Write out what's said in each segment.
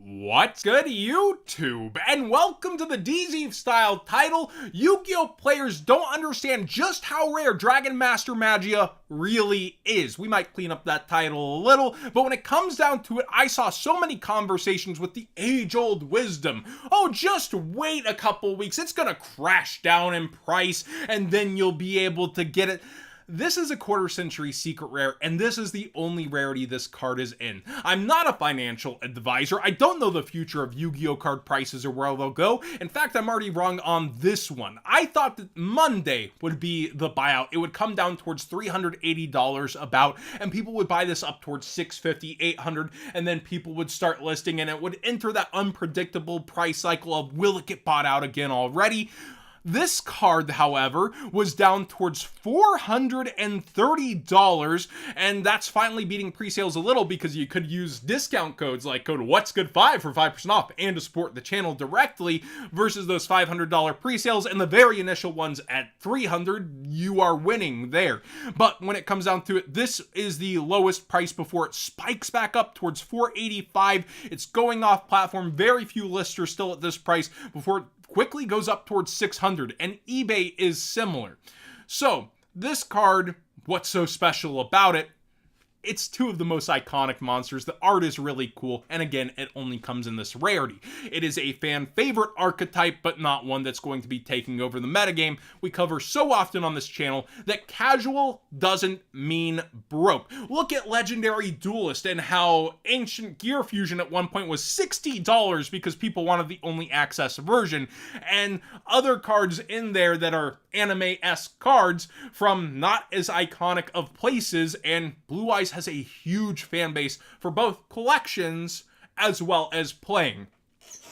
What's good, YouTube? And welcome to the DZ style title. Yu-Gi-Oh! Players don't understand just how rare Dragon Master Magia really is. We might clean up that title a little, but when it comes down to it, I saw so many conversations with the age-old wisdom. Oh, just wait a couple weeks, it's gonna crash down in price, and then you'll be able to get it. This is a quarter-century secret rare, and this is the only rarity this card is in. I'm not a financial advisor. I don't know the future of Yu-Gi-Oh! Card prices or where they'll go. In fact, I'm already wrong on this one. I thought that Monday would be the buyout. It would come down towards $380 about, and people would buy this up towards $650, $800, and then people would start listing, and it would enter that unpredictable price cycle of, will it get bought out again already? This card, however, was down towards $430, and that's finally beating pre-sales a little because you could use discount codes like code What'sGood5 for 5% off and to support the channel directly versus those $500 pre-sales and the very initial ones at $300. You are winning there. But when it comes down to it, this is the lowest price before it spikes back up towards $485. It's going off platform. Very few lists are still at this price before it quickly goes up towards $600, and eBay is similar. So this card, what's so special about it? It's two of the most iconic monsters. The art is really cool, and again, it only comes in this rarity. It is a fan favorite archetype, but not one that's going to be taking over the metagame. We cover so often on this channel that casual doesn't mean broke. Look at Legendary Duelist and how Ancient Gear Fusion at one point was $60 because people wanted the only access version, and other cards in there that are anime-esque cards from not as iconic of places, and Blue Eyes has a huge fan base for both collections as well as playing.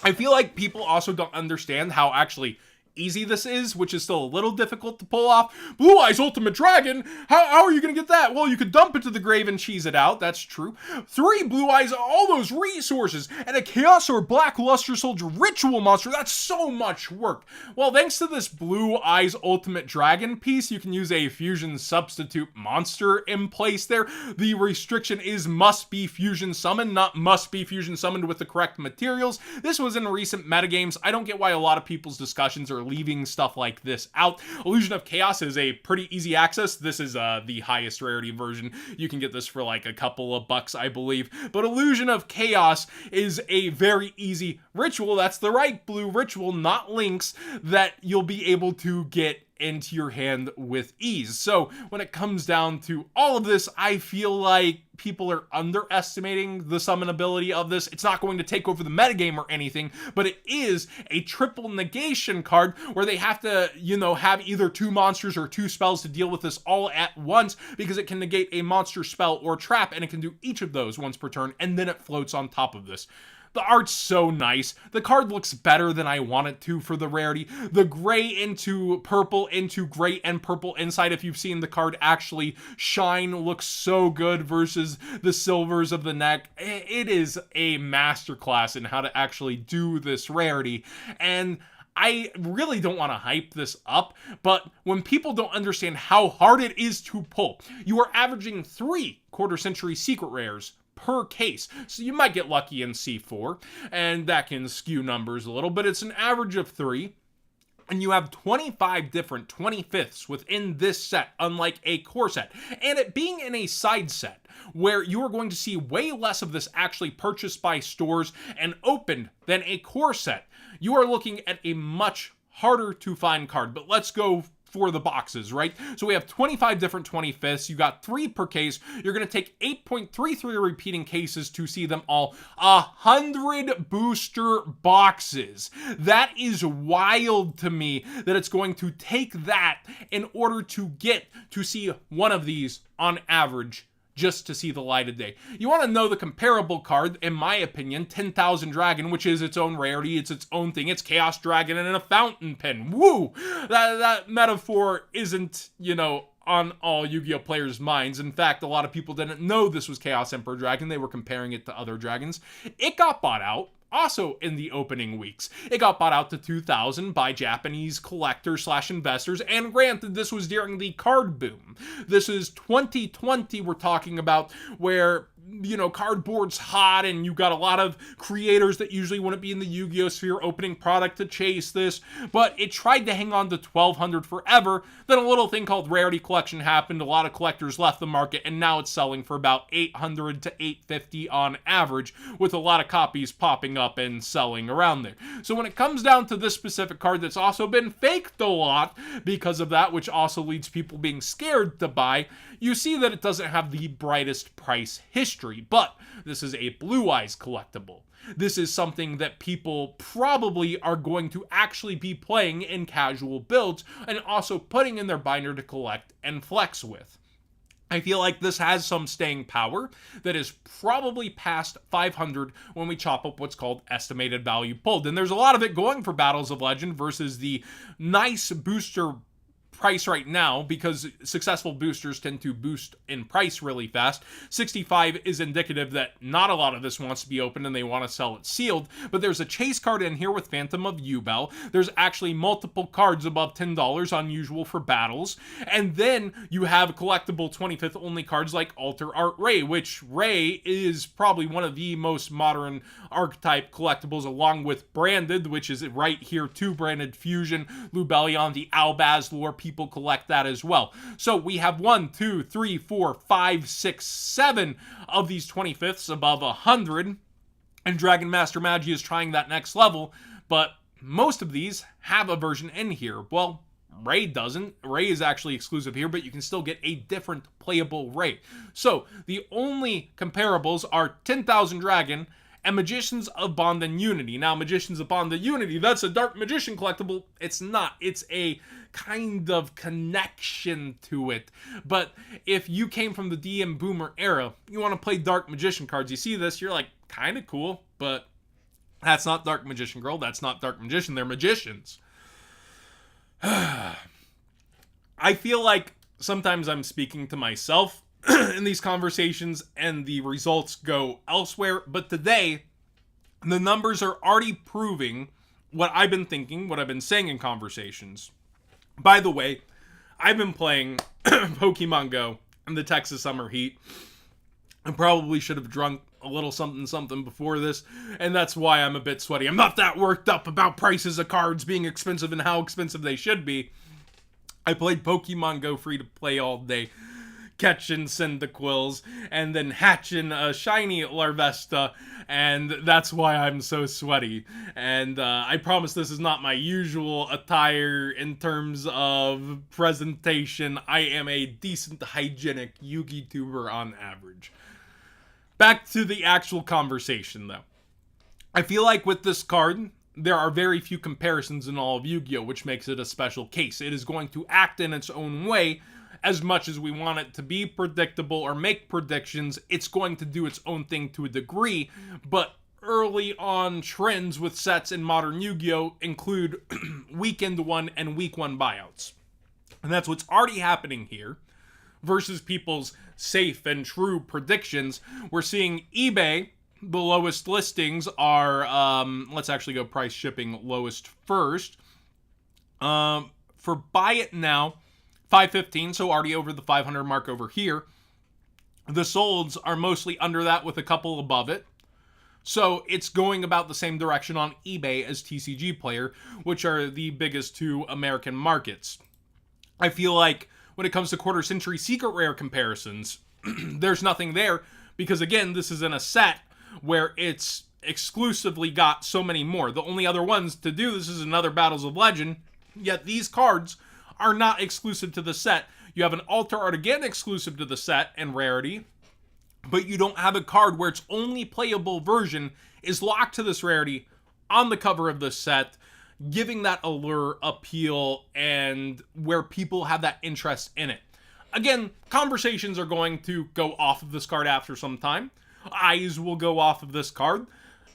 I feel like people also don't understand how actually easy this is, which is still a little difficult to pull off. Blue Eyes Ultimate Dragon? How are you going to get that? Well, you could dump it to the grave and cheese it out. That's true. 3 Blue Eyes, all those resources, and a Chaos or Black Luster Soldier ritual monster. That's so much work. Well, thanks to this Blue Eyes Ultimate Dragon piece, you can use a fusion substitute monster in place there. The restriction is must be fusion summoned, not must be fusion summoned with the correct materials. This was in recent metagames. I don't get why a lot of people's discussions are leaving stuff like this out. Illusion of Chaos is a pretty easy access. This is the highest rarity version. You can get this for like a couple of bucks, I believe. But Illusion of Chaos is a very easy ritual. That's the right blue ritual, not links, that you'll be able to get into your hand with ease. So when it comes down to all of this, I feel like people are underestimating the summon ability of this. It's not going to take over the metagame or anything, but it is a triple negation card where they have to, have either 2 monsters or 2 spells to deal with this all at once, because it can negate a monster spell or trap, and it can do each of those once per turn, and then it floats on top of this. The art's so nice. The card looks better than I want it to for the rarity. The gray into purple into gray and purple inside, if you've seen the card actually shine, looks so good versus the silvers of the neck. It is a masterclass in how to actually do this rarity. And I really don't want to hype this up, but when people don't understand how hard it is to pull, you are averaging 3 quarter-century secret rares per case. So you might get lucky in C4, and that can skew numbers a little, but it's an average of 3. And you have 25 different 25ths within this set, unlike a core set. And it being in a side set, where you are going to see way less of this actually purchased by stores and opened than a core set, you are looking at a much harder to find card. But let's go for the boxes, right? So we have 25 different 25ths. You got 3 per case. You're going to take 8.33 repeating cases to see them all. 100 booster boxes. That is wild to me that it's going to take that in order to get to see one of these on average, just to see the light of day. You want to know the comparable card, in my opinion, 10,000 Dragon, which is its own rarity, it's its own thing, it's Chaos Dragon and a fountain pen. Woo! That metaphor isn't, on all Yu-Gi-Oh! Players' minds. In fact, a lot of people didn't know this was Chaos Emperor Dragon. They were comparing it to other dragons. It got bought out also in the opening weeks. It got bought out to 2,000 by Japanese collectors/investors, and granted, this was during the card boom. This is 2020 we're talking about, where cardboard's hot and you got a lot of creators that usually wouldn't be in the Yu-Gi-Oh sphere opening product to chase this, but it tried to hang on to 1200 forever. Then a little thing called rarity collection happened, a lot of collectors left the market, and now it's selling for about 800 to 850 on average, with a lot of copies popping up and selling around there. So when it comes down to this specific card that's also been faked a lot because of that, which also leads people being scared to buy, you see that it doesn't have the brightest price history, but this is a Blue Eyes collectible. This is something that people probably are going to actually be playing in casual builds and also putting in their binder to collect and flex with. I feel like this has some staying power that is probably past 500 when we chop up what's called estimated value pulled. And there's a lot of it going for Battles of Legend versus the nice booster price right now, because successful boosters tend to boost in price really fast. 65 is indicative that not a lot of this wants to be opened and they want to sell it sealed, but there's a chase card in here with Phantom of Yubel. There's actually multiple cards above $10, unusual for battles, and then you have collectible 25th only cards like Alter Art Ray, which Ray is probably one of the most modern archetype collectibles, along with Branded, which is right here too. Branded Fusion, Lubellion, the Albaz lore, people collect that as well. So we have 1, 2, 3, 4, 5, 6, 7 of these 25ths above 100, and Dragon Master Magia is trying that next level, but most of these have a version in here. Well, Ray doesn't. Ray is actually exclusive here, but you can still get a different playable Ray. So the only comparables are 10,000 Dragon and Magicians of Bond and Unity. Now, Magicians of Bond and Unity, that's a Dark Magician collectible. It's not. It's a kind of connection to it. But if you came from the DM Boomer era, you want to play Dark Magician cards, you see this, you're like, kind of cool, but that's not Dark Magician Girl, that's not Dark Magician, they're magicians. I feel like sometimes I'm speaking to myself in these conversations and the results go elsewhere, but today the numbers are already proving what I've been thinking, what I've been saying in conversations. By the way, I've been playing Pokemon Go in the Texas summer heat. I probably should have drunk a little something before this, and that's why I'm a bit sweaty. I'm not that worked up about prices of cards being expensive and how expensive they should be. I played Pokemon Go free to play all day, catching Cyndaquils, and then hatching a shiny Larvesta, and that's why I'm so sweaty. And I promise this is not my usual attire in terms of presentation. I am a decent, hygienic Yu-Gi tuber on average. Back to the actual conversation, though. I feel like with this card, there are very few comparisons in all of Yu-Gi-Oh!, which makes it a special case. It is going to act in its own way. As much as we want it to be predictable or make predictions, it's going to do its own thing to a degree, but early on trends with sets in modern Yu-Gi-Oh! Include weekend one and week one buyouts. And that's what's already happening here, versus people's safe and true predictions. We're seeing eBay, the lowest listings are, let's actually go price shipping lowest first. For buy it now, 515, so already over the 500 mark over here. The solds are mostly under that with a couple above it. So it's going about the same direction on eBay as TCG Player, which are the biggest two American markets. I feel like when it comes to quarter century secret rare comparisons, there's nothing there, because again, this is in a set where it's exclusively got so many more. The only other ones to do this is another Battles of Legend, yet these cards are not exclusive to the set. You have an Alter Art again exclusive to the set and rarity, but you don't have a card where its only playable version is locked to this rarity on the cover of the set, giving that allure, appeal, and where people have that interest in it. Again, conversations are going to go off of this card after some time. Eyes will go off of this card.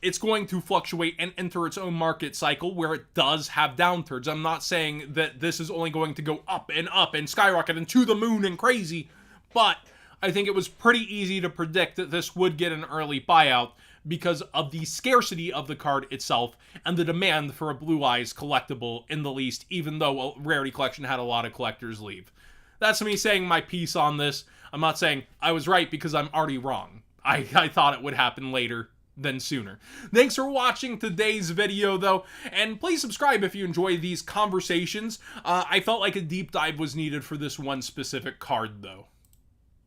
It's going to fluctuate and enter its own market cycle where it does have downturns. I'm not saying that this is only going to go up and skyrocket and to the moon and crazy, but I think it was pretty easy to predict that this would get an early buyout because of the scarcity of the card itself and the demand for a Blue Eyes collectible in the least, even though a rarity collection had a lot of collectors leave. That's me saying my piece on this. I'm not saying I was right because I'm already wrong. I thought it would happen later than sooner. Thanks for watching today's video, though, and please subscribe if you enjoy these conversations. I felt like a deep dive was needed for this one specific card, though.